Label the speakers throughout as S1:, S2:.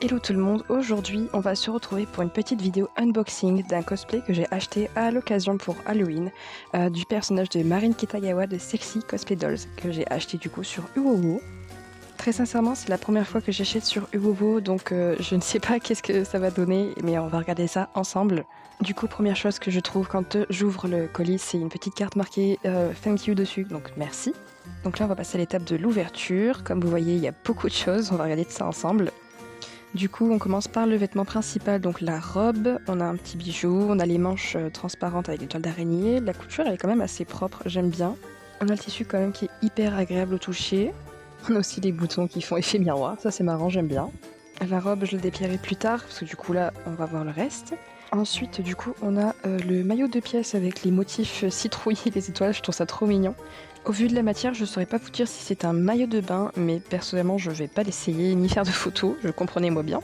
S1: Hello tout le monde, aujourd'hui on va se retrouver pour une petite vidéo unboxing d'un cosplay que j'ai acheté à l'occasion pour Halloween du personnage de Marin Kitagawa de Sexy Cosplay Dolls que j'ai acheté du coup sur Uwowo. Très sincèrement c'est la première fois que j'achète sur Uwowo donc je ne sais pas qu'est-ce que ça va donner mais on va regarder ça ensemble. Du coup première chose que je trouve quand j'ouvre le colis c'est une petite carte marquée thank you dessus donc merci. Donc là on va passer à l'étape de l'ouverture, comme vous voyez il y a beaucoup de choses, on va regarder ça ensemble. Du coup, on commence par le vêtement principal, donc la robe. On a un petit bijou, on a les manches transparentes avec des toiles d'araignée. La couture, elle est quand même assez propre, j'aime bien. On a le tissu quand même qui est hyper agréable au toucher. On a aussi les boutons qui font effet miroir, ça c'est marrant, j'aime bien. La robe, je la déplierai plus tard, parce que du coup là, on va voir le reste. Ensuite, du coup, on a le maillot de pièces avec les motifs citrouilles et les étoiles, je trouve ça trop mignon. Au vu de la matière, je saurais pas vous dire si c'est un maillot de bain, mais personnellement, je vais pas l'essayer ni faire de photos, comprenez-moi bien.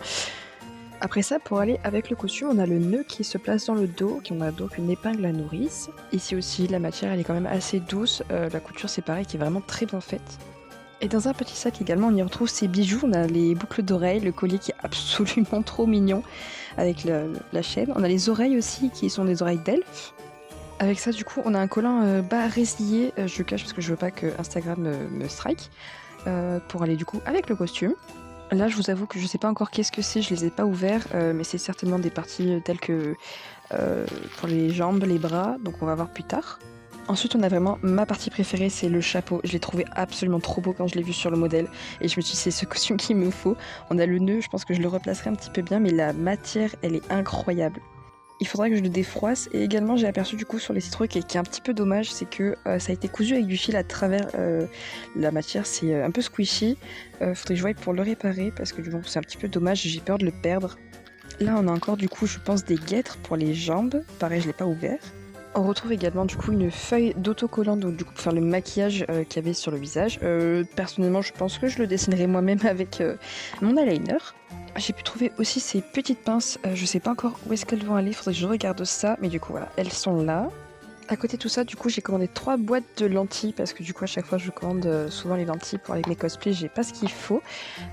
S1: Après ça, pour aller avec le costume, on a le nœud qui se place dans le dos, on a donc une épingle à nourrice. Ici aussi, la matière, elle est quand même assez douce, la couture, c'est pareil, qui est vraiment très bien faite. Et dans un petit sac également, on y retrouve ces bijoux, on a les boucles d'oreilles, le collier qui est absolument trop mignon, avec la chaîne. On a les oreilles aussi, qui sont des oreilles d'elfe. Avec ça, du coup, on a un collant bas résillé, je le cache parce que je veux pas que Instagram me strike, pour aller du coup avec le costume. Là, je vous avoue que je sais pas encore qu'est-ce que c'est, je les ai pas ouverts, mais c'est certainement des parties telles que pour les jambes, les bras, donc on va voir plus tard. Ensuite, on a vraiment ma partie préférée, c'est le chapeau. Je l'ai trouvé absolument trop beau quand je l'ai vu sur le modèle, et je me suis dit c'est ce costume qu'il me faut. On a le nœud, je pense que je le replacerai un petit peu bien, mais la matière, elle est incroyable. Il faudrait que je le défroisse, et également j'ai aperçu du coup sur les citrouilles qui est un petit peu dommage, c'est que ça a été cousu avec du fil à travers la matière, c'est un peu squishy. Faudrait que je voie pour le réparer parce que bon, c'est un petit peu dommage, j'ai peur de le perdre. Là on a encore du coup je pense des guêtres pour les jambes, pareil je l'ai pas ouvert. On retrouve également du coup une feuille d'autocollant, donc du coup pour faire le maquillage qu'il y avait sur le visage. Personnellement je pense que je le dessinerai moi-même avec mon eyeliner. J'ai pu trouver aussi ces petites pinces, je sais pas encore où est-ce qu'elles vont aller, faudrait que je regarde ça, mais du coup voilà, elles sont là. À côté de tout ça, du coup j'ai commandé 3 boîtes de lentilles, parce que du coup à chaque fois je commande souvent les lentilles pour avec mes cosplays, j'ai pas ce qu'il faut.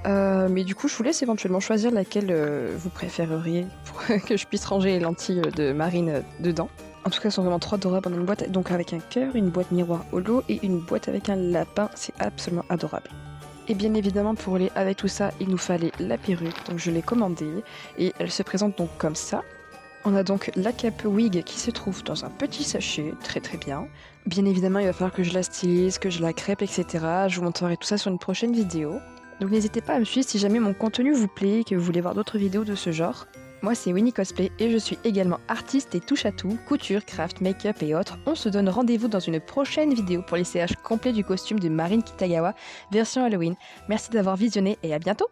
S1: Mais du coup je vous laisse éventuellement choisir laquelle vous préféreriez pour que je puisse ranger les lentilles de Marine dedans. En tout cas, elles sont vraiment trop adorables dans une boîte, donc avec un cœur, une boîte miroir holo et une boîte avec un lapin, c'est absolument adorable. Et bien évidemment, pour aller avec tout ça, il nous fallait la perruque, donc je l'ai commandée, et elle se présente donc comme ça. On a donc la cape wig qui se trouve dans un petit sachet, très très bien. Bien évidemment, il va falloir que je la stylise, que je la crêpe, etc. Je vous montrerai tout ça sur une prochaine vidéo. Donc n'hésitez pas à me suivre si jamais mon contenu vous plaît et que vous voulez voir d'autres vidéos de ce genre. Moi c'est Winnie Cosplay et je suis également artiste et touche à tout, couture, craft, make-up et autres. On se donne rendez-vous dans une prochaine vidéo pour l'essayage complet du costume de Marin Kitagawa version Halloween. Merci d'avoir visionné et à bientôt!